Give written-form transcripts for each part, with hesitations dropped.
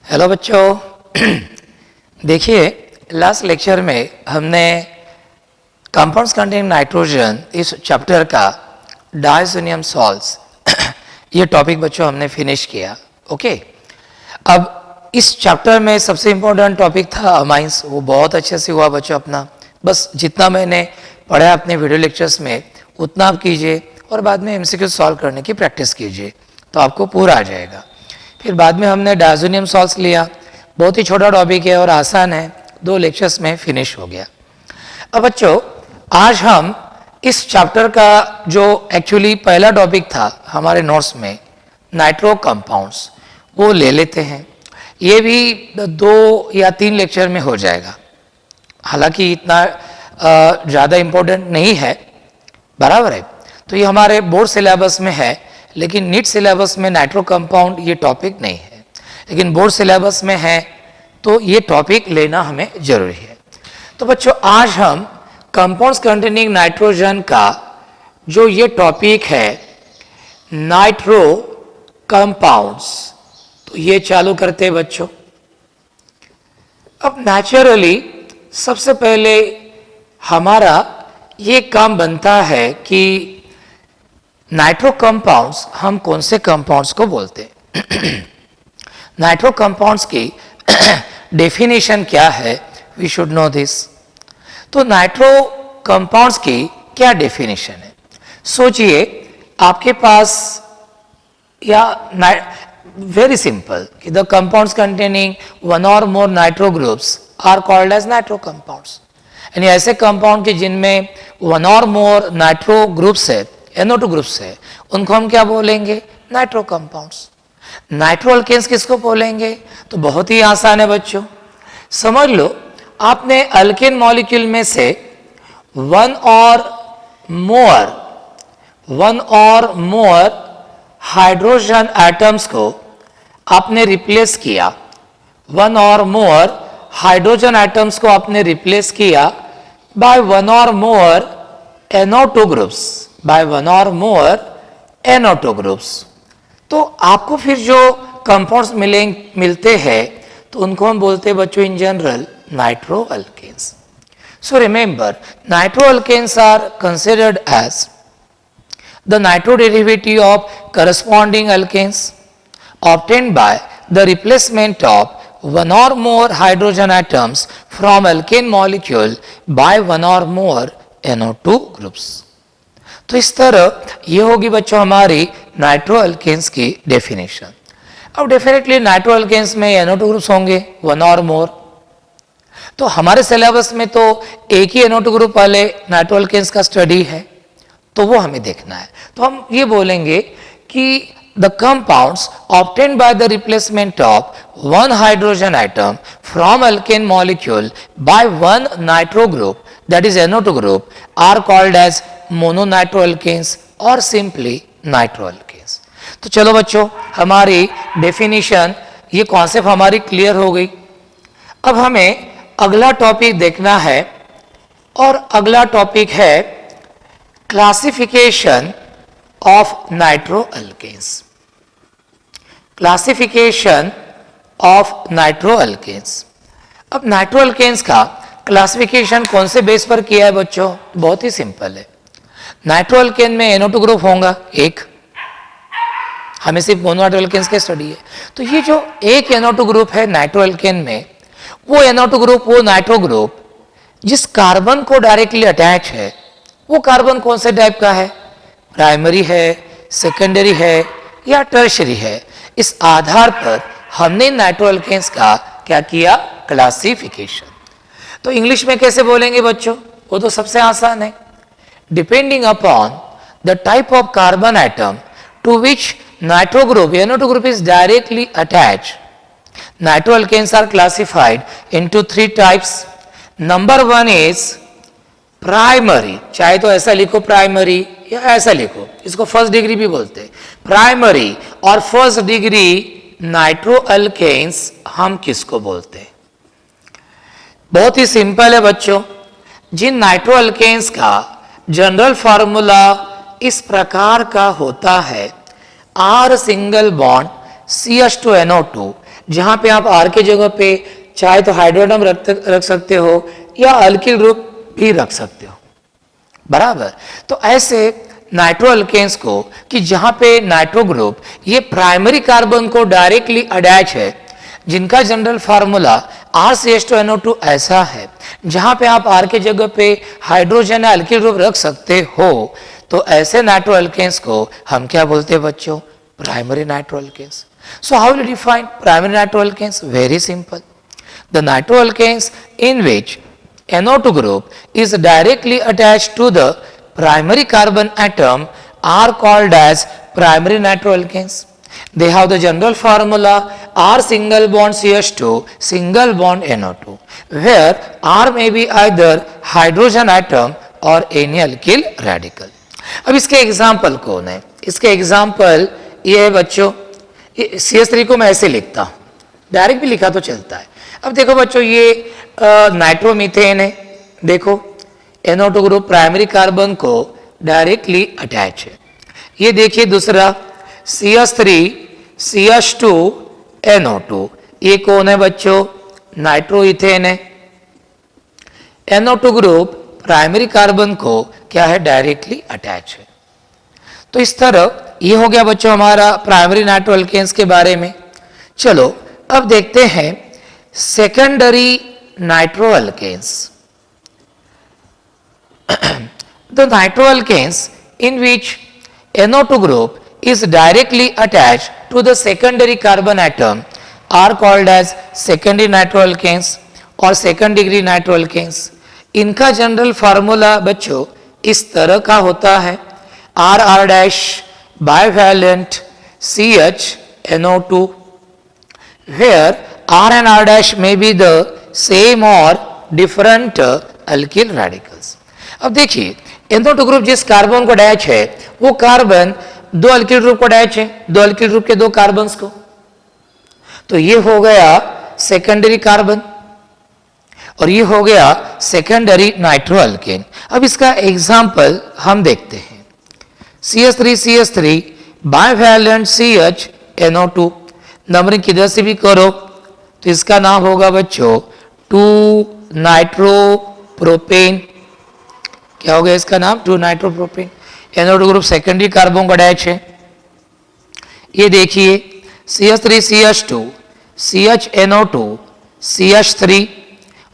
Hello बच्चों। देखिए, last lecture में हमने कंपाउंड्स कंटेनिंग नाइट्रोजन इस चैप्टर का डायज़ोनियम सॉल्ट्स ये टॉपिक बच्चों हमने फिनिश किया। ओके, अब इस चैप्टर में सबसे इम्पोर्टेंट टॉपिक था अमाइंस। वो बहुत अच्छे से हुआ बच्चों अपना। बस जितना मैंने पढ़ा अपने वीडियो लेक्चर्स में उतना आप कीजिए और बाद में एमसीक्यू सॉल्व करने की प्रैक्टिस कीजिए तो आपको पूरा आ जाएगा। फिर बाद में हमने डायज़ोनियम सॉल्ट्स लिया। बहुत ही छोटा टॉपिक है और आसान है, 2 लेक्चर्स में फिनिश हो गया। अब बच्चों, आज हम इस चैप्टर का जो एक्चुअली पहला टॉपिक था हमारे नोट्स में, नाइट्रो कंपाउंड्स, वो ले लेते हैं। ये भी 2 या 3 लेक्चर में हो जाएगा। हालांकि इतना ज़्यादा इम्पोर्टेंट नहीं है, बराबर है। तो ये हमारे बोर्ड सिलेबस में है, लेकिन नीट सिलेबस में नाइट्रो कंपाउंड ये टॉपिक नहीं है, लेकिन बोर्ड सिलेबस में है तो ये टॉपिक लेना हमें जरूरी है। तो बच्चों, आज हम कंपाउंड्स कंटेनिंग नाइट्रोजन का जो ये टॉपिक है नाइट्रो कंपाउंड्स, तो ये चालू करते हैं बच्चों। अब नेचुरली सबसे पहले हमारा ये काम बनता है कि नाइट्रो कंपाउंड्स हम कौन से कंपाउंड्स को बोलते हैं। नाइट्रो कंपाउंड्स की डेफिनेशन क्या है, वी शुड नो दिस। तो नाइट्रो कंपाउंड्स की क्या डेफिनेशन है? सोचिए, आपके पास या वेरी सिंपल कि द कंपाउंड्स कंटेनिंग वन और more nitro groups are called as nitro compounds. यानी ऐसे कंपाउंड के जिनमें वन और मोर नाइट्रो ग्रुप्स है, NO2 ग्रुप्स है, उनको हम क्या बोलेंगे? Nitro compounds. नाइट्रो अल्केन्स किसको बोलेंगे? तो बहुत ही आसान है बच्चों। समझ लो, आपने अल्केन मॉलिक्यूल में से वन और मोर हाइड्रोजन एटम्स को आपने रिप्लेस किया। वन और मोर हाइड्रोजन एटम्स को आपने रिप्लेस किया बाय वन और मोर NO2 ग्रुप्स, बाय वन और मोर NO2 ग्रुप्स। तो आपको फिर जो कंपाउंड्स मिलते हैं तो उनको हम बोलते हैं बच्चों in general nitro alkanes. So remember, nitro alkanes are considered as the nitro derivative of corresponding alkanes obtained by the replacement of one or more hydrogen atoms from alkane molecule by one or more NO2 groups. तो इस तरह ये होगी बच्चों हमारी nitro alkanes की definition. अब definitely nitro alkanes में NO2 ग्रुप्स होंगे, वन और मोर। तो हमारे सिलेबस में तो एक ही NO2 ग्रुप वाले नाइट्रो अल्केन्स का स्टडी है, तो वो हमें देखना है। तो हम ये बोलेंगे कि the compounds obtained by the replacement of one hydrogen atom from alkane molecule by one nitro group, that is NO2 group, are called as mononitroalkanes or simply nitroalkanes। तो चलो बच्चों, हमारी डेफिनेशन ये कॉन्सेप्ट हमारी क्लियर हो गई। अब हमें अगला टॉपिक देखना है और अगला टॉपिक है classification of nitroalkanes. Classification of nitroalkanes. अब नाइट्रोअल्केन्स का क्लासिफिकेशन कौन से बेस पर किया है बच्चों? बहुत ही सिंपल है। नाइट्रोअल्केन में NO2 ग्रुप होगा एक, हमें सिर्फ मोनोनाइट्रोअल्केन्स के स्टडी है। तो ये जो एक NO2 ग्रुप है नाइट्रोअल्केन में, वो NO2 ग्रुप, वो नाइट्रो ग्रुप जिस कार्बन को डायरेक्टली अटैच है, वो कार्बन कौन से टाइप का है? प्राइमरी है, सेकेंडरी है या टर्शरी है? इस आधार पर हमने नाइट्रोअल्केन्स का क्या किया? क्लासिफिकेशन। तो इंग्लिश में कैसे बोलेंगे बच्चों? वो तो सबसे आसान है। Depending upon the type of carbon atom to which nitro group NO2 group is directly attach, nitroalkanes are classified into 3 types. Number 1 is primary, चाहे तो ऐसा लिखो प्राइमरी या ऐसा लिखो, इसको फर्स्ट डिग्री भी बोलते हैं। प्राइमरी और फर्स्ट डिग्री नाइट्रोअल्केन्स हम किसको बोलते हैं? बहुत ही सिंपल है बच्चों। जिन नाइट्रोअल्केन्स का जनरल फार्मूला इस प्रकार का होता है, R सिंगल बॉन्ड CH2NO2 जहां पे आप आर के जगह पे चाहे तो हाइड्रोजन रख सकते हो या अल्किल ग्रुप भी रख सकते हो, बराबर। तो ऐसे नाइट्रो अल्केन्स को कि जहां पे नाइट्रो ग्रुप ये प्राइमरी कार्बन को डायरेक्टली अटैच है, जिनका जनरल फार्मूला RCH2NO2 ऐसा है, जहां पे आप R के जगह पे हाइड्रोजन या अल्किल ग्रुप रख सकते हो, तो ऐसे नाइट्रो अल्केन्स को हम क्या बोलते हैं बच्चों? Primary nitro alkanes. So how will define primary nitro alkanes? Very simple, the nitro alkanes in which NO2 group is directly attached to the primary carbon atom are called as primary nitroalkanes. They have the general formula R single bond CH2 single bond NO2, where R may be either hydrogen atom or any alkyl radical. अब इसके example कौन है? इसके example ये है बच्चों, CH3 को मैं ऐसे लिखता हूं, डायरेक्ट भी लिखा तो चलता है। अब देखो बच्चों, ये नाइट्रोमीथेन है, देखो NO2 ग्रुप प्राइमरी कार्बन को डायरेक्टली अटैच है। ये देखिए दूसरा CH3 CH2 NO2, ये कौन है बच्चों? नाइट्रोइथेन है। NO2 ग्रुप प्राइमरी कार्बन को क्या है? डायरेक्टली अटैच है। तो इस तरह ये हो गया बच्चों हमारा प्राइमरी नाइट्रो अल्केन्स के बारे में। चलो अब देखते हैं secondary nitroalkanes. The nitroalkanes in which NO2 group is directly attached to the secondary carbon atom are called as secondary nitroalkanes or second degree nitroalkanes. इनका जनरल फार्मूला बच्चों इस तरह का होता है, RR' bivalent CH NO2, where R and R' may be the same or different alkyl radicals. अब देखिए NO2 group जिस कार्बन को अटैच है वो कार्बन दो अल्किल ग्रुप को अटैच है, दो अल्किल ग्रुप के दो कार्बन्स को, तो ये हो गया सेकेंडरी कार्बन और ये हो गया सेकेंडरी नाइट्रो अल्केन। अब इसका एग्जाम्पल हम देखते हैं, CH3 bivalent CH NO2, numbering किधर से भी करो तो इसका नाम होगा बच्चों 2 नाइट्रोप्रोपेन। क्या हो गया इसका नाम? 2 nitropropane. NO2 group secondary carbon का अटैच है। ये देखिए CH3 CH2 CHNO2 CH3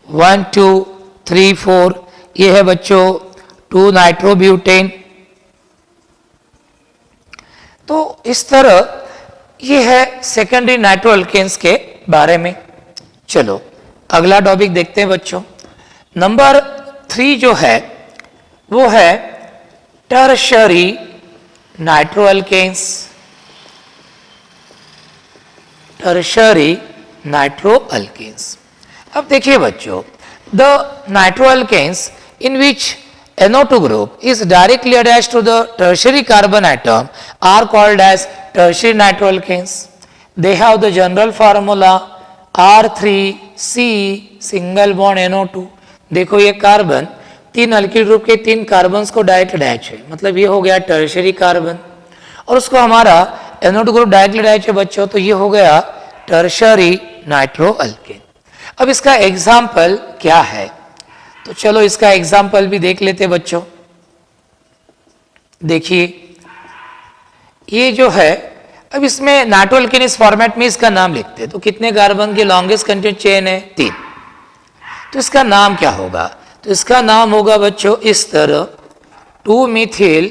1 2 3 4, ये है बच्चों 2 नाइट्रोब्यूटेन। तो इस तरह ये है सेकेंडरी नाइट्रो अल्केन्स के बारे में। चलो अगला टॉपिक देखते हैं बच्चों। नंबर 3 जो है वो है tertiary nitro alkanes. Tertiary nitro alkanes. अब देखिए बच्चों, the nitro alkanes in which NO2 group is directly attached to the tertiary carbon atom are called as tertiary nitroalkanes. They have the general formula R3C single bond NO2. देखो ये carbon 3 alkyl group के 3 carbons को direct attach है, मतलब ये हो गया tertiary carbon, और उसको हमारा NO2 ग्रुप डायरेक्टली अटैच है बच्चों, तो ये हो गया टर्शियरी नाइट्रो अल्केन। अब इसका एग्जाम्पल क्या है? तो चलो इसका एग्जाम्पल भी देख लेते बच्चों। देखिए ये जो है, अब इसमें नाइट्रो अल्केन इस फॉर्मेट में इसका नाम लिखते हैं, तो कितने कार्बन की लॉन्गेस्ट कंटिन्यूस चेन है? 3। तो इसका नाम क्या होगा? तो इसका नाम होगा बच्चों इस तरह 2 मिथिल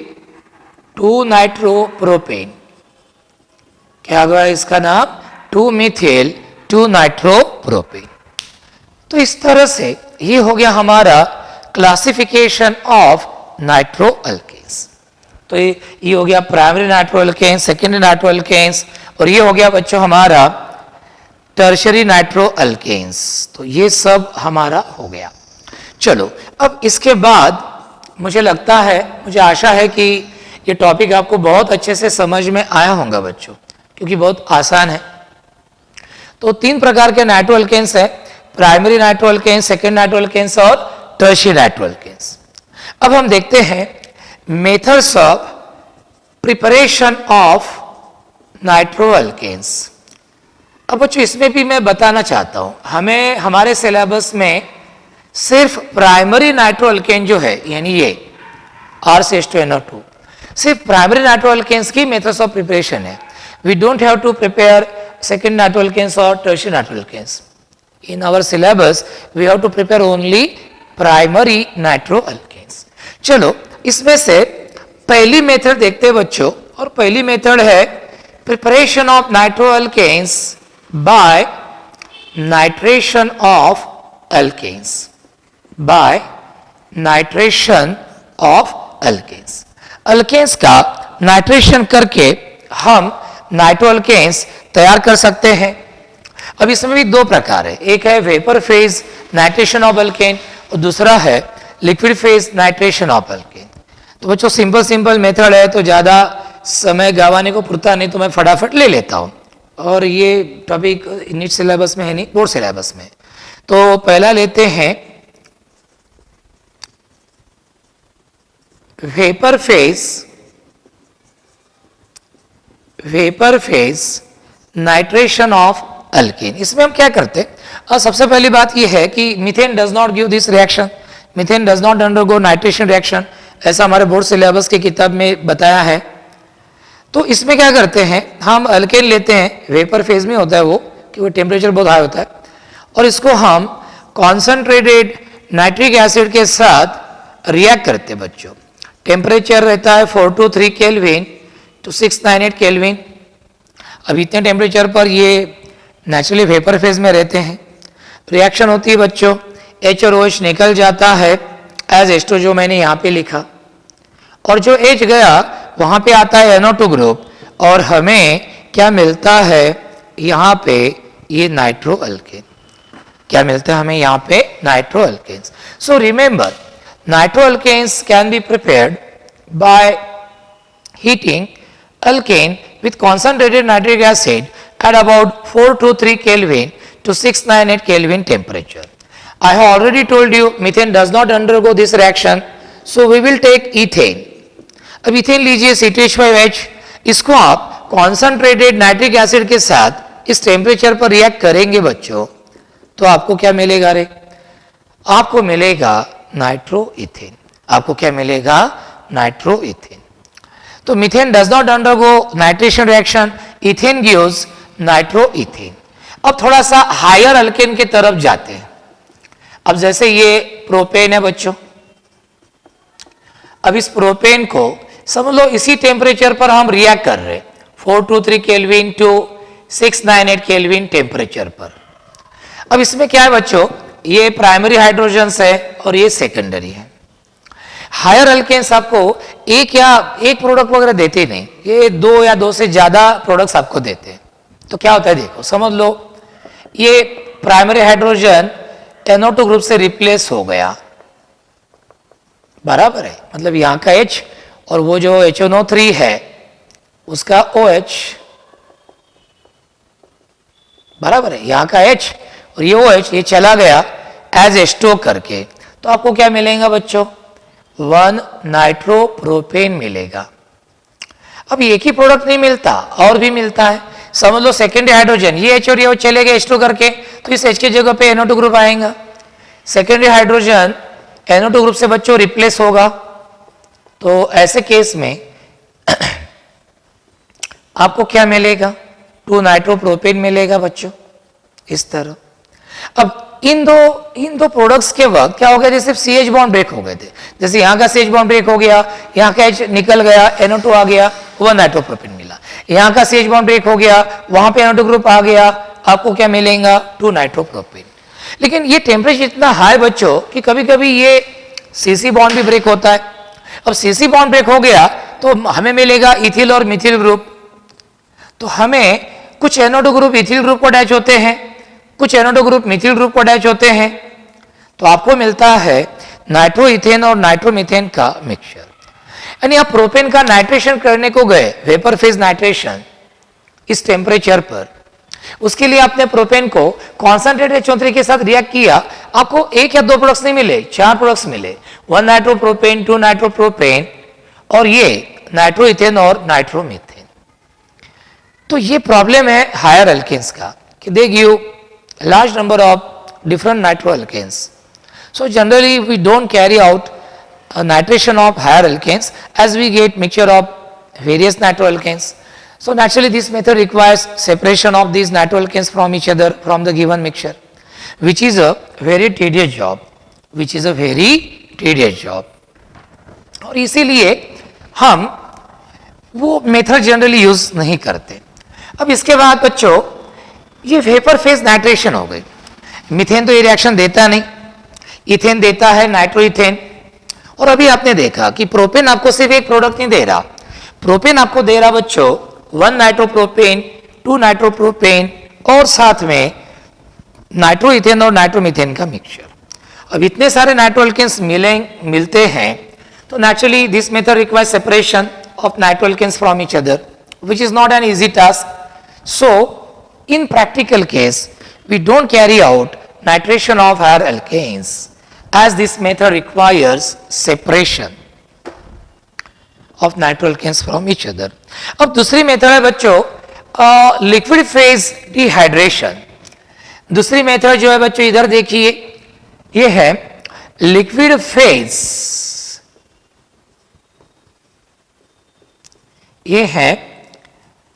2 नाइट्रोप्रोपेन। क्या होगा इसका नाम? 2 मिथिल 2 नाइट्रोप्रोपेन। तो इस तरह से ये हो गया हमारा क्लासिफिकेशन ऑफ नाइट्रो अल्केन्स। तो ये हो गया primary nitro alkanes, secondary nitro alkanes, और ये हो गया बच्चों हमारा टर्शियरी नाइट्रो अल्केन्स। तो ये सब हमारा हो गया। चलो अब इसके बाद मुझे लगता है, मुझे आशा है कि ये टॉपिक आपको बहुत अच्छे से समझ में आया होगा बच्चों, क्योंकि बहुत आसान है। तो 3 प्रकार के नाइट्रो अल्केन्स है, primary nitro alkanes, second nitro alkanes और टर्शियरी नाइट्रो अल्केन्स। अब हम देखते हैं methods of preparation of nitro alkanes. अब बच्चों इसमें भी मैं बताना चाहता हूं, हमें हमारे सिलेबस में सिर्फ प्राइमरी नाइट्रो अल्केन जो है यानी ये R-NO2 सिर्फ प्राइमरी नाइट्रो अल्केन्स की मेथड्स ऑफ प्रिपरेशन है. We don't have to prepare second nitro alkanes और tertiary nitro alkanes. In our syllabus we have to prepare only primary nitro alkanes. चलो इसमें से पहली मेथड देखते हैं बच्चों, और पहली मेथड है preparation of nitro alkanes by nitration of alkanes. By nitration of alkanes. Alkanes का नाइट्रेशन करके हम नाइट्रो अल्केन्स तैयार कर सकते हैं. अब इसमें भी दो प्रकार है, एक है vapour phase nitration of alkane और दूसरा है liquid phase nitration of alkane. तो बच्चों सिंपल मेथड है, तो ज़्यादा समय गंवाने को पुरता नहीं, तो मैं फटाफट ले लेता हूँ. और ये टॉपिक नीट सिलेबस में है नहीं, बोर्ड सिलेबस में. तो पहला लेते हैं vapour phase nitration of alkane. इसमें हम क्या करते हैं, और सबसे पहली बात यह है कि methane does not give this reaction, methane does not undergo nitration reaction, ऐसा हमारे बोर्ड सिलेबस की किताब में बताया है. तो इसमें क्या करते हैं, हम अल्केन लेते हैं, वेपर फेज में होता है वो, क्योंकि टेम्परेचर बहुत हाई होता है, और इसको हम कॉन्सेंट्रेटेड नाइट्रिक एसिड के साथ रिएक्ट करते हैं बच्चों. टेम्परेचर रहता है 4 to 3 केल्विन टू 698 केल्विन. अब इतने टेम्परेचर पर ये नेचुरली वेपर फेज में रहते हैं. रिएक्शन होती है बच्चों, H और OH निकल जाता है एज H2 जो मैंने यहाँ पे लिखा, और जो H गया वहाँ पे आता है NO2 ग्रुप, और हमें क्या मिलता है यहाँ पे, ये नाइट्रो अल्केन. क्या मिलता है हमें यहाँ पे, nitro alkanes. So remember nitro alkanes can be prepared by heating alkane with concentrated nitric acid at about 4 to 3 Kelvin to 698 Kelvin temperature. I have already told you methane does not undergo this reaction, so we will take ethane. अब ethane लीजिए C2H5H, इसको आप concentrated nitric acid के साथ इस temperature पर react करेंगे बच्चों, तो आपको क्या मिलेगा रे, आपको मिलेगा नाइट्रो इथेन. आपको क्या मिलेगा, नाइट्रो इथेन. तो methane does not undergo nitration reaction, ethane gives nitro ethane. अब थोड़ा सा हायर अल्केन की तरफ जाते हैं. अब जैसे ये प्रोपेन है बच्चों, अब इस प्रोपेन को समझ लो इसी टेम्परेचर पर हम रिएक्ट कर रहे हैं 423 केल्विन टू 698 केल्विन टेम्परेचर पर. अब इसमें क्या है बच्चों, ये प्राइमरी हाइड्रोजन्स है और ये सेकेंडरी है. हायर अल्केन्स आपको एक प्रोडक्ट वगैरह देते नहीं, ये 2 या 2 से ज्यादा प्रोडक्ट्स आपको देते हैं. तो क्या होता है देखो, समझ लो ये प्राइमरी हाइड्रोजन NO2 ग्रुप से रिप्लेस हो गया, बराबर है, मतलब यहाँ का H और वो जो HNO3 है उसका OH, बराबर है, यहाँ का H और ये OH, ये चला गया एज H2 करके. तो आपको क्या मिलेगा बच्चों, 1 नाइट्रोप्रोपेन मिलेगा. अब एक ही प्रोडक्ट नहीं मिलता, और भी मिलता है. समझ लो सेकेंडरी हाइड्रोजन, ये H और ये चले गए H2 करके, तो इस H की जगह पे NO2 ग्रुप आएगा. सेकेंडरी हाइड्रोजन NO2 ग्रुप से बच्चों रिप्लेस होगा. तो ऐसे केस में आपको क्या मिलेगा, 2 नाइट्रोप्रोपेन मिलेगा बच्चों, इस तरह. अब इन दो प्रोडक्ट्स के वक्त क्या हो गया, जैसे CH बॉन्ड ब्रेक हो गए थे, जैसे यहाँ का CH बॉन्ड ब्रेक हो गया, यहाँ का H निकल गया, NO2 आ गया, 1 नाइट्रोप्रोपेन मिला. यहाँ का CH बॉन्ड ब्रेक हो गया, वहां पे NO2 ग्रुप आ गया, आपको क्या मिलेगा, 2 नाइट्रोप्रोपेन. लेकिन ये टेम्परेचर इतना हाई बच्चों कि कभी कभी ये CC बॉन्ड भी ब्रेक होता है. अब CC बॉन्ड ब्रेक हो गया तो हमें मिलेगा इथिल और मिथिल ग्रुप. तो हमें कुछ NO2 ग्रुप इथिल ग्रुप को अटैच होते हैं, कुछ NO2 ग्रुप मिथिल ग्रुप को अटैच होते हैं. तो आपको मिलता है नाइट्रो इथेन और नाइट्रोमीथेन का मिक्सचर. यानी आप प्रोपेन का नाइट्रेशन करने को गए, वेपर फेज नाइट्रेशन इस टेम्परेचर पर, उसके लिए आपने प्रोपेन को कॉन्सेंट्रेटेड H3 के साथ रिएक्ट किया, आपको 1 या 2 प्रोडक्ट्स नहीं मिले, 4 प्रोडक्ट्स मिले, 1 नाइट्रोप्रोपेन, 2 नाइट्रोप्रोपेन और ये नाइट्रो इथेन और नाइट्रोमीथेन. तो ये प्रॉब्लम है हायर अल्केन्स का कि they give large number of different nitroalkanes. So generally we don't carry out nitration of higher alkanes as we get mixture of various nitroalkanes. So naturally this method requires separation of these nitroalkanes from each other from the given mixture, which is a very tedious job, which is a very tedious job. और इसीलिए हम वो method generally use नहीं करते. अब इसके बाद बच्चों ये वेपर फेज नाइट्रेशन हो गई. मीथेन तो ये रिएक्शन देता नहीं, इथेन देता है, नाइट्रोइथेन. और अभी आपने देखा कि प्रोपेन आपको सिर्फ एक प्रोडक्ट नहीं दे रहा, प्रोपेन आपको दे रहा बच्चों 1 नाइट्रोप्रोपेन, 2 नाइट्रोप्रोपेन और साथ में नाइट्रोइथेन और नाइट्रोमीथेन का मिक्सचर. अब इतने सारे नाइट्रोअल्केन्स मिलते हैं तो naturally this method requires separation of nitroalkanes from each other, which is not an easy task. So in practical case we don't carry out nitration of higher alkanes as this method requires separation of nitroalkanes from each other. अब दूसरी method है बच्चों liquid phase dehydration. दूसरी method जो है बच्चों इधर देखिए, ये है लिक्विड फेज, ये है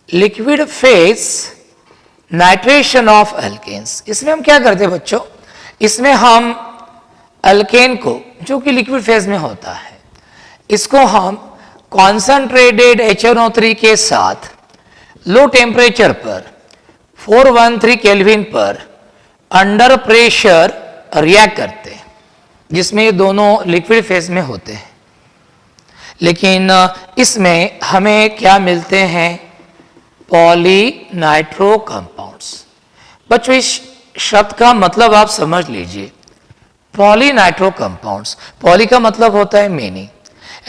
liquid phase nitration of alkanes. इसमें हम क्या करते हैं बच्चों, इसमें हम अल्केन को जो कि लिक्विड फेज में होता है, इसको हम कॉन्सेंट्रेटेड HNO3 के साथ लो टेम्परेचर पर 413 केल्विन पर अंडर प्रेशर रिएक्ट करते हैं, जिसमें ये दोनों लिक्विड फेज में होते हैं. लेकिन इसमें हमें क्या मिलते हैं, पॉली नाइट्रो कंपाउंड्स. बच्चों इस शब्द का मतलब आप समझ लीजिए, पॉली नाइट्रो कंपाउंड्स. पॉली का मतलब होता है मेनी,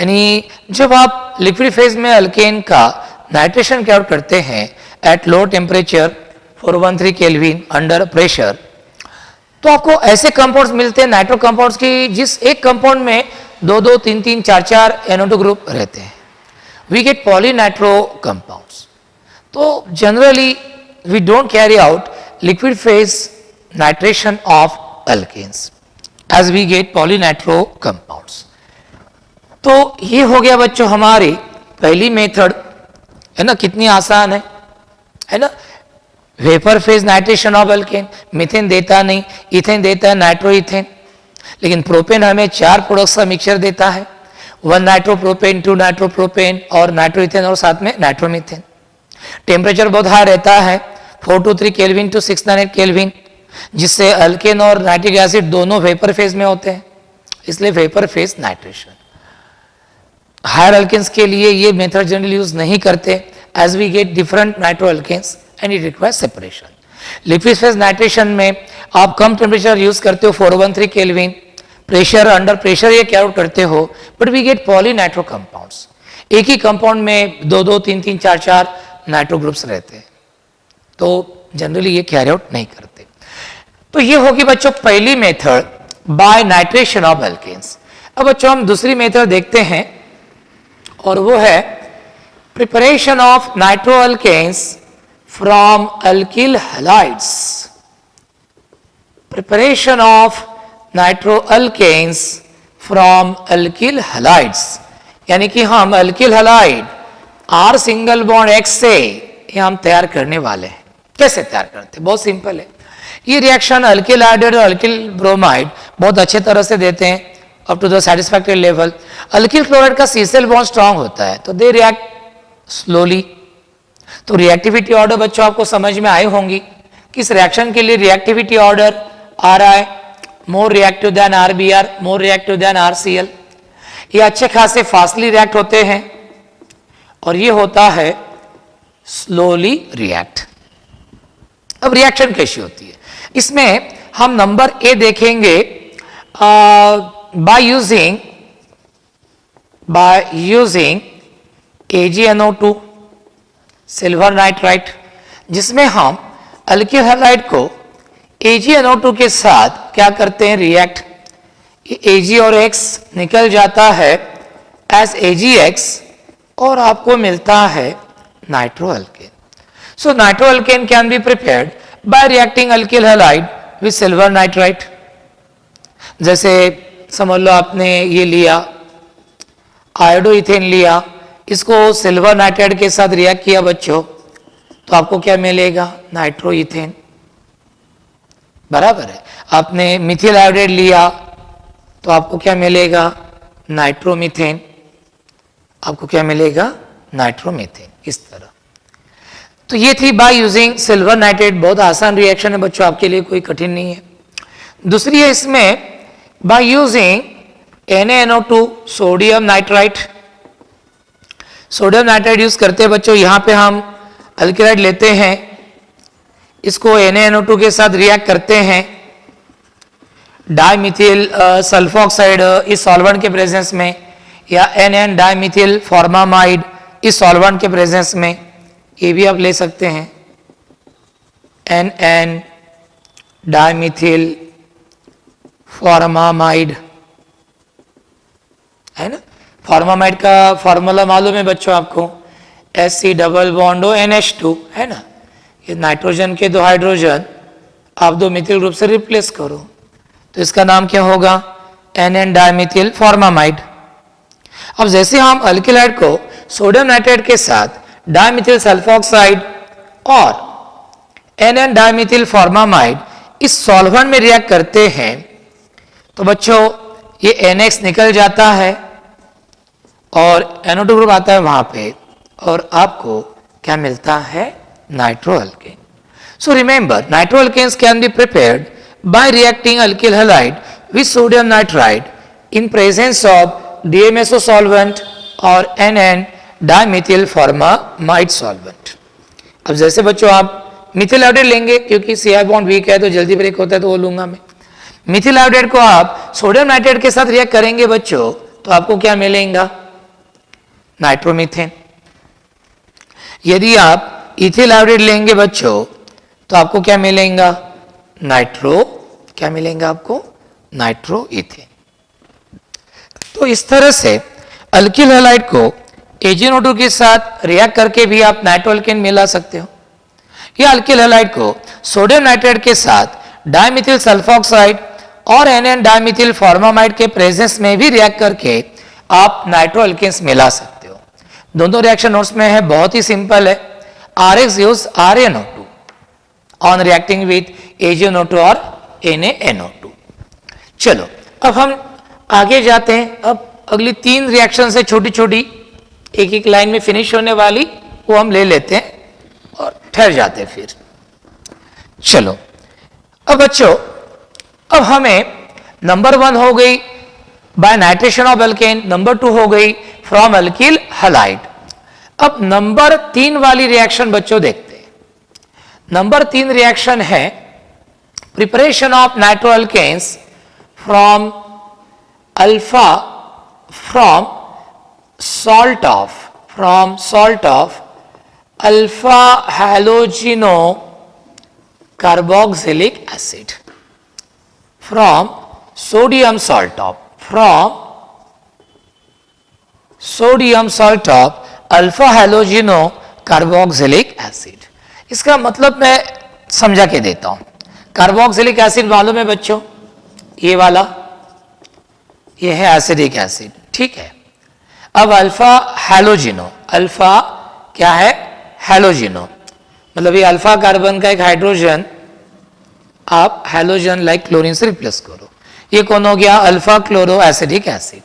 यानी जब आप लिक्विड फेज में अल्केन का नाइट्रेशन कैरी आउट करते हैं at low temperature 413 kelvin under pressure, तो आपको ऐसे कंपाउंड्स मिलते हैं नाइट्रो कंपाउंड्स की जिस एक कंपाउंड में 2-2, 3-3, 4-4 NO2 ग्रुप रहते हैं. We get polynitro compounds. तो generally we don't carry out liquid phase nitration of alkanes as we get polynitro compounds. तो ये हो गया बच्चों हमारी पहली मेथड, है ना, कितनी आसान है ना. Vapour phase nitration of alkane, methane देता नहीं, इथेन देता है, नाइट्रोइथेन. लेकिन प्रोपेन हमें 4 प्रोडक्ट्स का मिक्सचर देता है, 1 नाइट्रोप्रोपेन, 2 नाइट्रोप्रोपेन और नाइट्रोइथेन और साथ में नाइट्रोमीथेन. टेम्परेचर बहुत हाई रहता है 423 केल्विन टू 698 केल्विन, जिससे अल्केन और नाइट्रिक एसिड दोनों वेपर फेज में होते हैं, इसलिए vapour phase nitration. Higher alkanes के लिए ये मेथड जनरली यूज नहीं करते as we get different nitro alkanes and it requires separation. Liquid phase nitration में आप कम टेम्परेचर यूज करते हो 413 केल्विन, प्रेशर अंडर प्रेशर ये कैरी आउट करते हो, but we get polynitro compounds. एक ही कंपाउंड में 2-2, 3-3, 4-4 नाइट्रो ग्रुप्स रहते हैं, तो जनरली ये कैरी आउट नहीं करते. तो ये होगी बच्चों पहली method by nitration of alkanes. अब बच्चों हम दूसरी मेथड देखते हैं और वो है preparation of nitro alkanes from alkyl halides. Preparation of nitro alkanes from alkyl halides, यानी कि हम alkyl halide R single bond X से ये हम तैयार करने वाले हैं. कैसे तैयार करते हैं, बहुत सिंपल है. ये रिएक्शन अल्किल हाइड्राइड और अल्किल ब्रोमाइड बहुत अच्छे तरह से देते हैं up to the satisfactory level. Alkyl chloride का C-cell बॉन्ड स्ट्रांग होता है, तो दे रिएक्ट स्लोली. तो रिएक्टिविटी ऑर्डर बच्चों आपको समझ में आए होंगी. किस रिएक्शन के लिए रिएक्टिविटी ऑर्डर आ रहा है, more reactive than RBr, more reactive than RCl. ये अच्छे खासे फास्टली रिएक्ट होते हैं और ये होता है स्लोली रिएक्ट. अब रिएक्शन कैसी होती है, इसमें हम नंबर ए देखेंगे by using AgNO2 silver nitrite, जिसमें हम अल्किल हैलाइड को AgNO2 के साथ क्या करते हैं, रिएक्ट. Ag और X निकल जाता है एज AgX और आपको मिलता है nitro alkane. So nitro alkane can be prepared by reacting alkyl halide with silver nitrite. जैसे समझ लो आपने ये लिया आयोडोइथेन लिया, इसको सिल्वर नाइट्राइड के साथ रिएक्ट किया बच्चों, तो आपको क्या मिलेगा? नाइट्रोइथेन। बराबर है। आपने मिथिल आयोडाइड लिया तो आपको क्या मिलेगा? नाइट्रोमीथेन। आपको क्या मिलेगा? नाइट्रोमीथेन। इस तरह। तो ये थी बाय यूजिंग सिल्वर नाइट्रेट। बहुत आसान रिएक्शन है बच्चों, आपके लिए कोई कठिन नहीं है। दूसरी है इसमें by using NaNO2 sodium nitrite. Sodium nitrite use करते हैं बच्चों, यहां पे हम अल्किलाइड लेते हैं, इसको NaNO2 के साथ रिएक्ट करते हैं, डाइमिथिल सल्फोक्साइड इस सॉल्वेंट के प्रेजेंस में, या NN डाइमिथिल फॉर्मामाइड इस सॉल्वेंट के प्रेजेंस में, ये भी आप ले सकते हैं, NN डाइमिथिल फॉर्मामाइड, है ना। फॉर्मामाइड का फॉर्मूला मालूम है बच्चों आपको, Sc double bond O NH2, है ना। ये नाइट्रोजन के दो हाइड्रोजन आप दो मिथिल ग्रुप से रिप्लेस करो, तो इसका नाम क्या होगा? NN dimethyl formamide. अब जैसे हम अल्किलाइड को सोडियम नाइट्रेट के साथ डाइमिथिल सल्फोक्साइड और NN डाइमिथिल फॉर्मामाइड इस सॉल्वेंट में रिएक्ट करते हैं, तो बच्चों ये NX निकल जाता है और NO2 ग्रुप आता है वहां पे, और आपको क्या मिलता है? Nitro alkane. So remember, nitro alkanes can be prepared by reacting alkyl halide with sodium nitride in presence of DMSO solvent और NN डाइमिथिल फॉर्मामाइड सॉल्वेंट। अब जैसे बच्चों आप मिथिल आयोडाइड लेंगे, क्योंकि CI बॉन्ड वीक है तो जल्दी ब्रेक होता है तो वो लूंगा मैं। मिथिल आयोडाइड को आप सोडियम नाइट्रेट के साथ रिएक्ट करेंगे बच्चों, तो आपको क्या मिलेगा? नाइट्रोमीथेन। यदि आप इथिल आयोडाइड लेंगे बच्चों, तो आपको क्या मिलेगा? क्या मिलेगा आपको? नाइट्रोइथेन। तो इस तरह से अल्किल हैलाइड को AgNO2 के साथ रिएक्ट करके भी आप नाइट्रो अल्केन मिला सकते हो, या अल्किल हैलाइड को सोडियम नाइट्रेट के साथ डाइमिथिल सल्फोक्साइड और NN डाइमिथिल फॉर्मामाइड के प्रेजेंस में भी रिएक्ट करके आप नाइट्रो अल्केन्स मिला सकते हो। दोनों रिएक्शन नोट्स में है, बहुत ही सिंपल है। RX use RaNO2 on reacting with AgNO2 और NaNO2। चलो अब हम आगे जाते हैं। अब अगली तीन रिएक्शन से छोटी छोटी एक एक लाइन में फिनिश होने वाली, वो हम ले लेते हैं और ठहर जाते हैं फिर। चलो अब बच्चों, अब हमें नंबर 1 हो गई by nitration of alkane, number 2 हो गई फ्रॉम अल्किल हैलाइड। अब नंबर 3 वाली रिएक्शन बच्चों देखते हैं। नंबर 3 रिएक्शन है preparation of nitro alkanes from salt of alpha halogeno carboxylic acid, from sodium salt of alpha halogeno carboxylic acid। इसका मतलब मैं समझा के देता हूं। कार्बोक्सिलिक एसिड मालूम है बच्चों, ये वाला, ये है एसिडिक एसिड, ठीक है। अब अल्फा हैलोजिनो, अल्फा क्या है? हैलोजिनो, मतलब ये अल्फा कार्बन का एक हाइड्रोजन आप हैलोजन लाइक क्लोरीन से रिप्लेस करो, ये कौन हो गया? Alpha chloro acidic acid,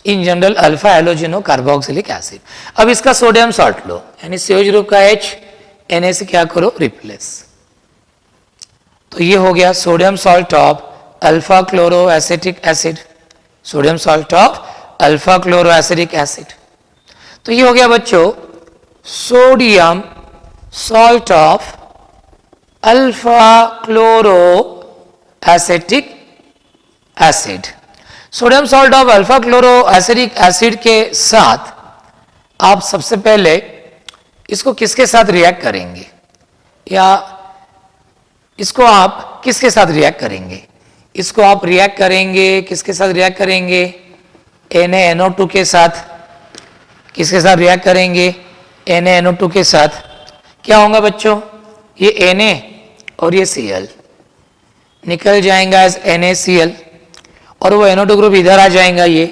in general alpha halogeno carboxylic acid. अब इसका सोडियम सॉल्ट लो, यानी COH ग्रुप का H Na से क्या करो? रिप्लेस। तो ये हो गया sodium salt of alpha chloro acetic acid, sodium salt of alpha chloro acidic acid. तो ये हो गया बच्चों sodium salt of alpha chloro acetic acid. Sodium salt of alpha chloro acidic acid के साथ आप सबसे पहले इसको किसके साथ रिएक्ट करेंगे, या इसको आप किसके साथ रिएक्ट करेंगे? इसको आप रिएक्ट करेंगे, किसके साथ रिएक्ट करेंगे? NaNO2 के साथ। किसके साथ रिएक्ट करेंगे? NaNO2 के साथ। क्या होगा बच्चों? ये Na और ये Cl निकल जाएगा एज NaCl और वो NO2 ग्रुप इधर आ जाएगा ये।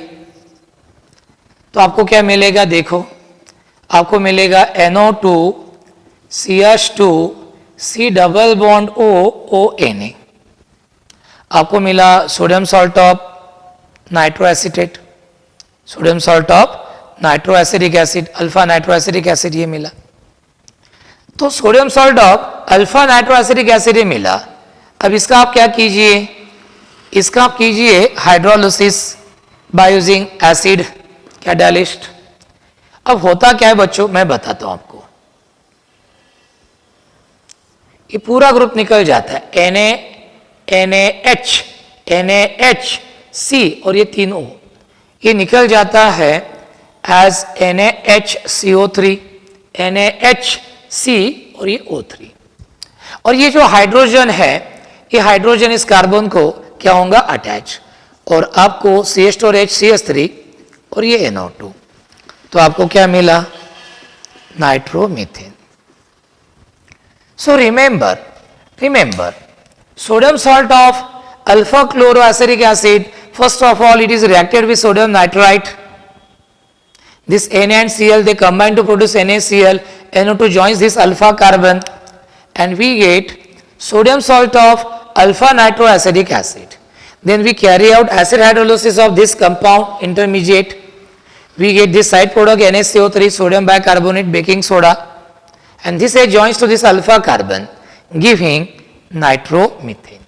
तो आपको क्या मिलेगा, देखो आपको मिलेगा NO2 CH2 C double bond O Na। आपको मिला sodium salt of nitro acetate, sodium salt of nitro acidic acid, alpha nitro acidic acid ये मिला। तो sodium salt of alpha nitro acidic acid ये मिला। अब इसका आप क्या कीजिए, इसका आप कीजिए hydrolysis by using acid catalyst. अब होता क्या है बच्चों, मैं बताता हूं आपको। ये पूरा ग्रुप निकल जाता है NaH NaHC और ये 3 O ये निकल जाता है एज NaHCO3 NaHC और ये O3। और ये जो हाइड्रोजन है, ये हाइड्रोजन इस कार्बन को क्या होगा अटैच, और आपको CH2 और HCH3 और ये NO2। तो आपको क्या मिला, nitromethane. So remember sodium salt of alpha chloroacetic acid, first of all it is reacted with sodium nitrite. This Na and Cl they combine to produce NaCl, NO2 joins this alpha carbon and we get sodium salt of alpha nitroacetic acid. Then we carry out acid hydrolysis of this compound intermediate. We get this side product NaCO3 sodium bicarbonate baking soda and this H joins to this alpha carbon giving nitromethane,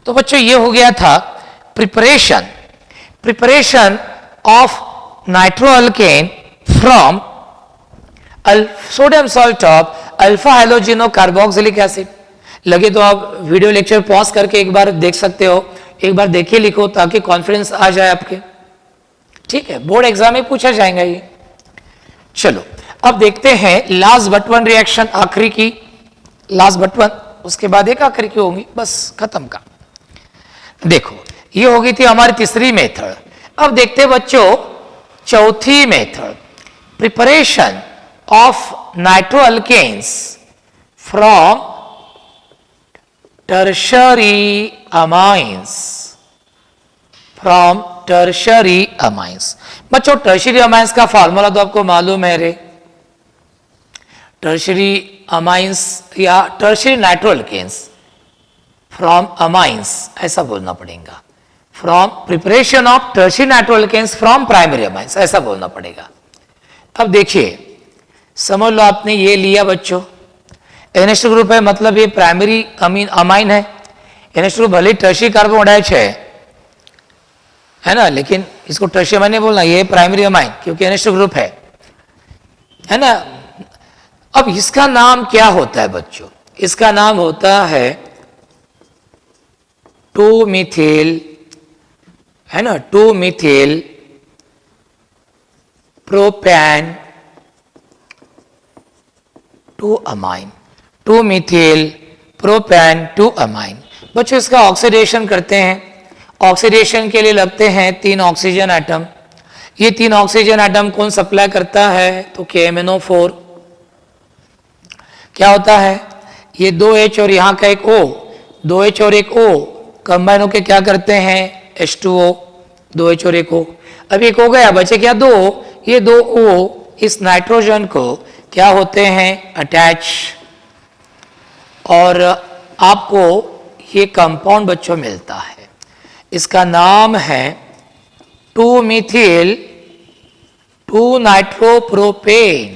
तो बच्चों ये हो गया था preparation of nitroalkane from sodium salt of alpha halogeno carboxylic acid. लगे तो आप video lecture pause करके एक बार देख सकते हो, एक बार देखिए लिखो ताकि कॉन्फिडेंस आ जाए आपके, ठीक है, बोर्ड एग्जाम में पूछा जाएगा ये। चलो अब देखते हैं लास्ट बट वन रिएक्शन, आखिरी की, लास्ट बट वन, उसके बाद एक आखिरी की होगी, बस खत्म का। देखो ये हो गई थी हमारी तीसरी मेथड। अब देखते हैं बच्चों चौथी method, preparation of nitroalkanes from tertiary amines. बच्चों टर्शरी अमाइंस का फॉर्मूला तो आपको मालूम है रे, टर्शरी अमाइंस या टर्शरी नाइट्रोअल्केन्स फ्रॉम अमाइंस ऐसा बोलना पड़ेगा, from preparation of tertiary nitroalkanes from primary amines ऐसा बोलना पड़ेगा। अब देखिए समझ लो आपने ये लिया बच्चों, NH2 ग्रुप है मतलब ये प्राइमरी अमाइन है। NH2 ग्रुप भले टर्शरी कार्बन अटैच है ना, लेकिन इसको टर्शरी अमाइन नहीं बोलना, ये प्राइमरी अमाइन क्योंकि NH2 ग्रुप है ना। अब इसका नाम क्या होता है बच्चों, इसका नाम होता है 2-methyl, है ना, 2-methyl propane 2-amine, 2-methyl propane 2-amine। बच्चों इसका ऑक्सीडेशन करते हैं, ऑक्सीडेशन के लिए लगते हैं 3 ऑक्सीजन एटम। ये 3 ऑक्सीजन एटम कौन सप्लाई करता है, तो KMnO4। क्या होता है, ये 2H और यहाँ का एक O, 2H और एक O कंबाइन होकर क्या करते हैं H2O, 2H और एक O। अब एक हो गया, बचे क्या 2, ये 2 O इस नाइट्रोजन को क्या होते हैं अटैच, और आपको ये कंपाउंड बच्चों मिलता है, इसका नाम है 2-methyl 2-नाइट्रोप्रोपेन,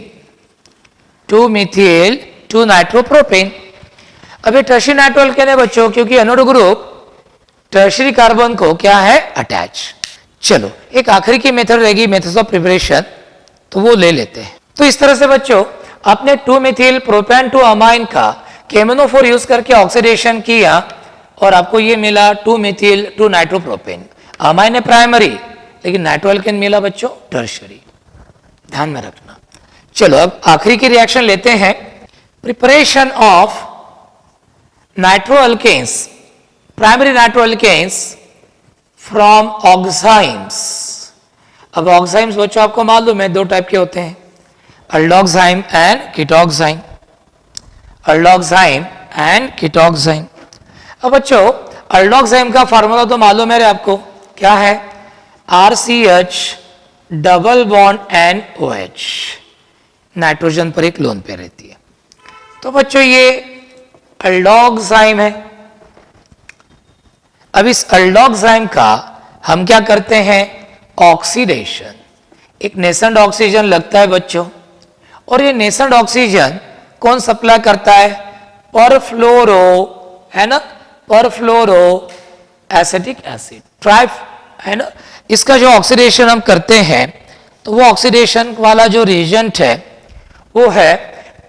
2-methyl 2-नाइट्रोप्रोपेन। अब ये टर्शरी नाइट्रोअल्केन है बच्चों क्योंकि NO2 ग्रुप टर्शरी कार्बन को क्या है अटैच। चलो एक आखिरी की मेथड रहेगी मेथड्स ऑफ प्रिपरेशन, तो वो ले लेते हैं। तो इस तरह से बच्चों आपने 2-methyl प्रोपेन 2-amine का KMnO4 यूज करके ऑक्सीडेशन किया और आपको ये मिला 2-methyl 2-नाइट्रोप्रोपेन। अमाइन है प्राइमरी लेकिन नाइट्रोअल्केन मिला बच्चों टर्शरी, ध्यान में रखना। चलो अब आखिरी की रिएक्शन लेते हैं, preparation of nitroalkanes, primary nitroalkanes from oximes. अब ऑक्साइम्स बच्चों आपको मालूम है 2 टाइप के होते हैं, अल्डोक्साइम एंड कीटोक्साइम। अल्डोक्साइम एंड कीटोक्साइम। अब बच्चों अल्डोक्साइम का फार्मूला तो मालूम है आपको, क्या है? RCH double bond NOH, nitrogen पर एक लोन पे रहती है। तो बच्चों ये अल्डोक्साइम है। अब इस अल्डोक्साइम का हम क्या करते हैं? ऑक्सीडेशन। एक नेसेंट ऑक्सीजन लगता है बच्चों, और ये नेसेंट ऑक्सीजन कौन सप्लाई करता है? परफ्लोरो, है ना, परफ्लोरो एसिटिक एसिड, ट्राइफ, है ना। इसका जो ऑक्सीडेशन हम करते हैं तो वो ऑक्सीडेशन वाला जो रिएजेंट है वो है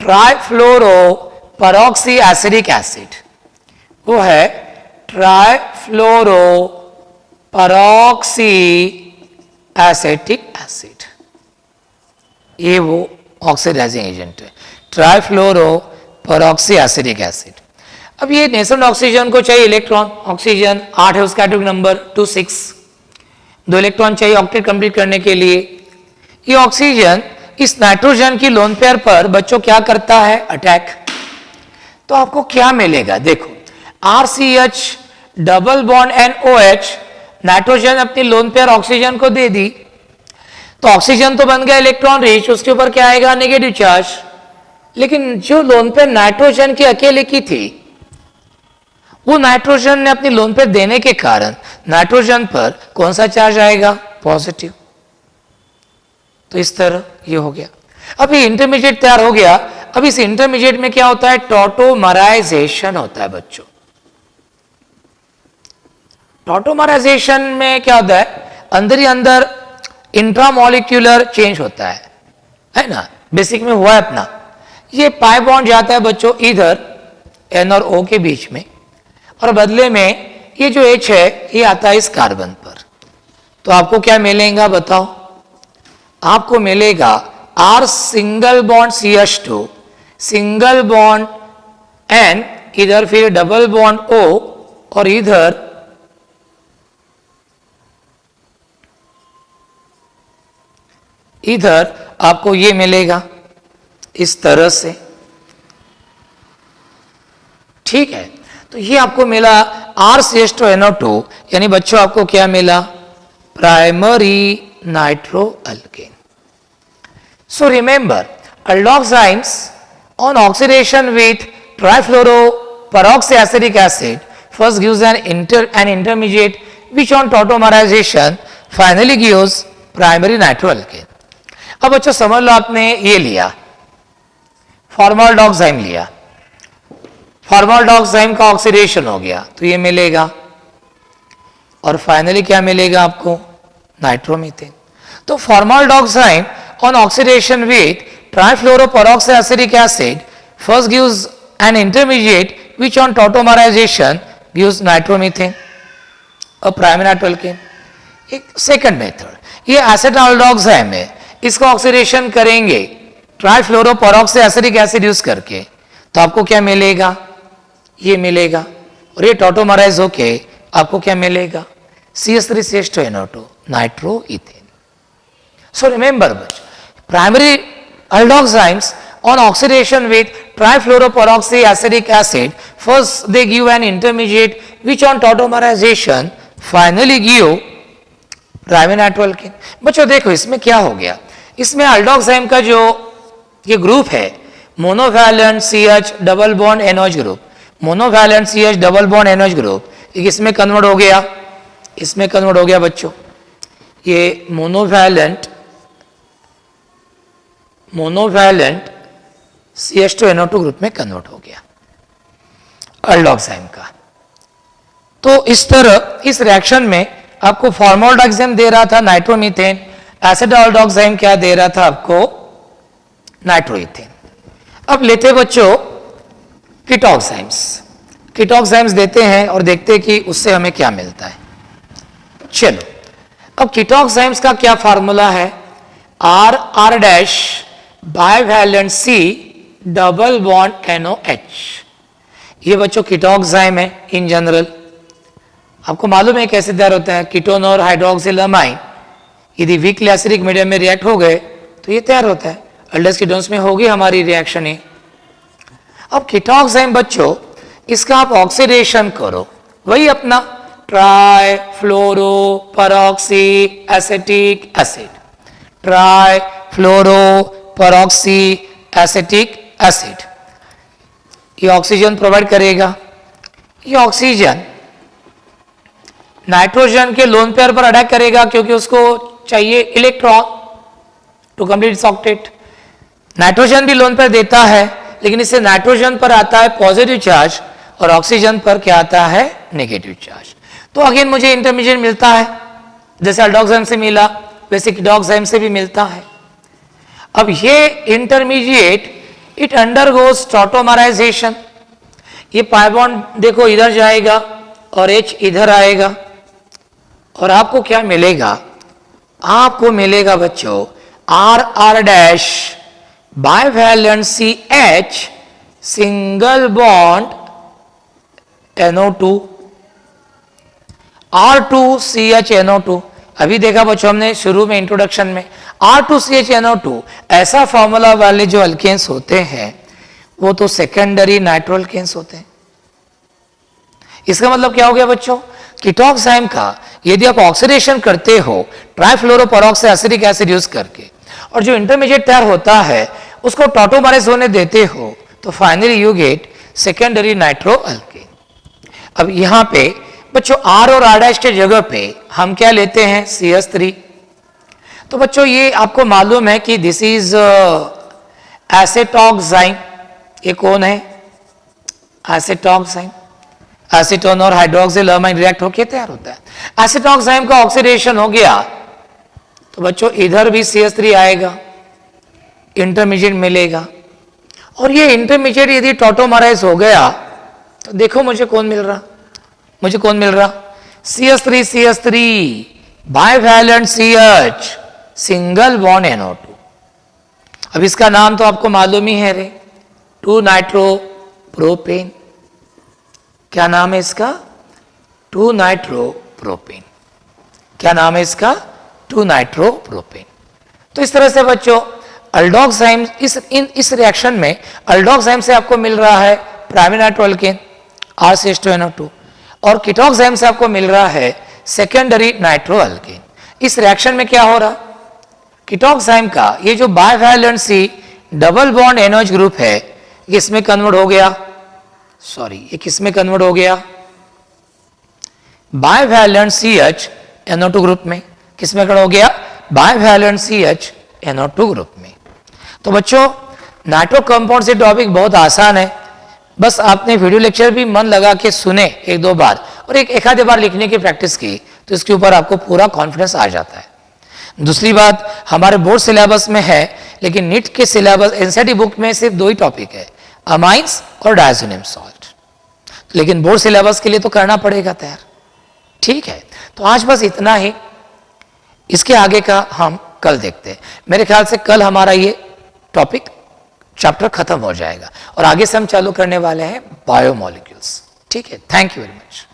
ट्राइफ्लोरो परऑक्सी एसिडिक एसिड, वो है ट्राइफ्लोरो परऑक्सी एसिटिक एसिड। ये वो ऑक्सीडाइजिंग एजेंट है, ट्राइफ्लोरो परऑक्सी एसिडिक एसिड। अब ये नेसेंट ऑक्सीजन को चाहिए इलेक्ट्रॉन, ऑक्सीजन 8 है उसका एटॉमिक नंबर 26, 2 इलेक्ट्रॉन चाहिए ऑक्टेट कंप्लीट करने के लिए। ये ऑक्सीजन इस नाइट्रोजन की लोन पेयर पर बच्चों क्या करता है? अटैक। तो आपको क्या मिलेगा? देखो RCH double bond NOH, nitrogen अपनी लोन पेयर ऑक्सीजन को दे दी, तो ऑक्सीजन तो बन गया इलेक्ट्रॉन रिच, उसके ऊपर क्या आएगा? Negative charge. लेकिन जो लोन पेयर नाइट्रोजन की अकेले की थी, वो नाइट्रोजन ने अपनी लोन पेयर देने के कारण नाइट्रोजन पर कौन सा चार्ज आएगा? पॉजिटिव। तो इस तरह ये हो गया। अब ये इंटरमीडिएट तैयार हो गया। अब इस इंटरमीडिएट में क्या होता है? टॉटोमराइजेशन होता है बच्चों। टॉटोमराइजेशन में क्या होता है? अंदर ही अंदर इंट्रामोलिक्यूलर चेंज होता है ना। बेसिक में हुआ है अपना, ये पाई बॉन्ड जाता है बच्चों इधर N और O के बीच में, और बदले में ये जो H है ये आता है इस कार्बन पर। तो आपको क्या मिलेगा बताओ? आपको मिलेगा R single bond CH2 single bond N, इधर फिर डबल बॉन्ड O, और इधर आपको ये मिलेगा इस तरह से, ठीक है। तो ये आपको मिला RCH2NO2, यानी बच्चों आपको क्या मिला? Primary nitro alkane. So remember, aldoximes on oxidation with trifluoroperoxyacetic acid first gives an intermediate which on tautomerization finally gives primary nitroalkane। अब बच्चों समझ लो, आपने ये लिया फॉर्मल्डोक्साइम लिया, फॉर्मल्डोक्साइम का ऑक्सीडेशन हो गया तो ये मिलेगा, और फाइनली क्या मिलेगा आपको? नाइट्रोमीथेन। तो फॉर्मल्डोक्साइम on oxidation with trifluoroperoxyacetic acid first gives an intermediate which on tautomerization gives nitromethane, a primary nitroalkane। एक सेकंड मेथड, ये एसिटाल्डोक्साइम है, इसका ऑक्सीडेशन करेंगे ट्राइफ्लोरोपेरोक्साइसिक एसिड यूज करके, तो आपको क्या मिलेगा? ये मिलेगा, और ये टॉटोमराइज होके आपको क्या मिलेगा? CH3CH2NO2 nitroethane. So remember, primary aldoximes on oxidation with trifluoroperoxyacetic acid first they give an intermediate which on tautomerization finally give primary nitroalkane। बच्चों देखो इसमें क्या हो गया? इसमें aldoxime का जो ये ग्रुप है monovalent CH double bond NOH group, monovalent CH double bond NOH group, इसमें कन्वर्ट हो गया, इसमें कन्वर्ट हो गया बच्चों, ये मोनोवैलेंट CH2NO2 ग्रुप में कन्वर्ट हो गया अल्डोक्साइम का। तो इस तरह इस रिएक्शन में आपको फॉर्मल्डोक्साइम दे रहा था नाइट्रोमीथेन, एसिटाल्डोक्साइम क्या दे रहा था आपको? नाइट्रोइथेन। अब लेते बच्चों कीटोक्साइम्स, कीटोक्साइम्स देते हैं और देखते हैं कि उससे हमें क्या मिलता है। चलो अब कीटोक्साइम्स का क्या फार्मूला है? R dash bivalent C double bond NOH। ये बच्चों कीटोक्साइम है इन जनरल। आपको मालूम है कैसे तैयार होता है? कीटोन और हाइड्रोक्सिलामाइन यदि वीक एसिडिक मीडियम में रिएक्ट हो गए तो ये तैयार होता है। अल्डेस कीटोन्स में होगी हमारी रिएक्शन ये। अब कीटोक्साइम बच्चों, इसका आप ऑक्सीडेशन करो, वही अपना tri fluoro peroxy acetic acid, tri fluoro peroxy acetic acid, ये ऑक्सीजन प्रोवाइड करेगा। ये ऑक्सीजन नाइट्रोजन के लोन पेयर पर अटैक करेगा क्योंकि उसको चाहिए electron to complete its octet. Nitrogen भी लोन पेयर देता है, लेकिन इससे नाइट्रोजन पर आता है पॉजिटिव चार्ज और ऑक्सीजन पर क्या आता है, नेगेटिव चार्ज। तो अगेन मुझे इंटरमीडिएट मिलता है, जैसे अल्डोक्साइम से मिला वैसे कीटोक्साइम से भी मिलता है। अब ये इंटरमीडिएट इट अंडरगोज टॉटोमराइजेशन। ये पाई बॉन्ड देखो इधर जाएगा और H इधर आएगा और आपको क्या मिलेगा, आपको मिलेगा बच्चों R dash bivalent CH single bond NO2 R2CHNO2। अभी देखा बच्चों हमने शुरू में इंट्रोडक्शन में R2CHNO2 ऐसा फॉर्मूला वाले जो अल्केन्स होते हैं वो तो सेकेंडरी नाइट्रो अल्केन्स होते हैं। इसका मतलब क्या हो गया बच्चों, कीटोक्साइम का यदि आप ऑक्सीडेशन करते हो ट्राइफ्लोरोपेरॉक्सी एसिटिक एसिड यूज करके और जो इंटरमीडिएट तैयार होता है उसको टॉटोमराइज होने देते हो तो finally you get secondary nitro alkane. अब यहां पे बच्चों R और R' के जगह पे हम क्या लेते हैं, CH3। तो बच्चों ये आपको मालूम है कि दिस इज एसेटोक्साइम। ये कौन है, एसेटोक्साइम। एसीटोन और हाइड्रोक्सिल अमाइन रिएक्ट होकर तैयार होता है। एसेटोक्साइम का ऑक्सीडेशन हो गया तो बच्चों इधर भी CH3 आएगा, इंटरमीडिएट मिलेगा। और ये इंटरमीडिएट यदि टॉटोमराइज हो गया तो देखो मुझे कौन मिल रहा, मुझे कौन मिल रहा, CH3 bivalent CH single bond NO2। अब इसका नाम तो आपको मालूम ही है रे, 2 नाइट्रो प्रोपेन। क्या नाम है इसका, 2 नाइट्रो प्रोपेन। क्या नाम है इसका, 2 नाइट्रो प्रोपेन। तो इस तरह से बच्चों अल्डोक्साइम इस रिएक्शन में अल्डोक्साइम से आपको मिल रहा है प्राइमरी नाइट्रो अल्केन RCH2NO2 और कीटोक्साइम से आपको मिल रहा है सेकेंडरी नाइट्रो अल्केन। इस रिएक्शन में क्या हो रहा, कीटोक्साइम का ये जो bivalent C double bond NOH group है इसमें कन्वर्ट हो गया, सॉरी ये किसमें कन्वर्ट हो गया, बाइवैलेंट CH NO2 ग्रुप में। किसमें कन्वर्ट हो गया, बाइवैलेंट CH NO2 ग्रुप में। तो बच्चों नाइट्रो कंपाउंड से टॉपिक बहुत आसान है, बस आपने वीडियो लेक्चर भी मन लगा के सुने एक दो बार और एक आधे बार लिखने की प्रैक्टिस की तो इसके ऊपर आपको पूरा कॉन्फिडेंस आ जाता है। दूसरी बात हमारे बोर्ड सिलेबस में है, लेकिन नीट के सिलेबस एनसीईआरटी बुक में सिर्फ 2 ही टॉपिक है, अमाइंस और डायज़ोनियम सॉल्ट। लेकिन बोर्ड सिलेबस के लिए तो करना पड़ेगा तैयार, ठीक है। तो आज बस इतना ही, इसके आगे का हम कल देखते हैं। मेरे ख्याल से कल हमारा ये टॉपिक चैप्टर खत्म हो जाएगा और आगे से हम चालू करने वाले हैं बायोमोलिक्यूल्स, ठीक है। Thank you very much.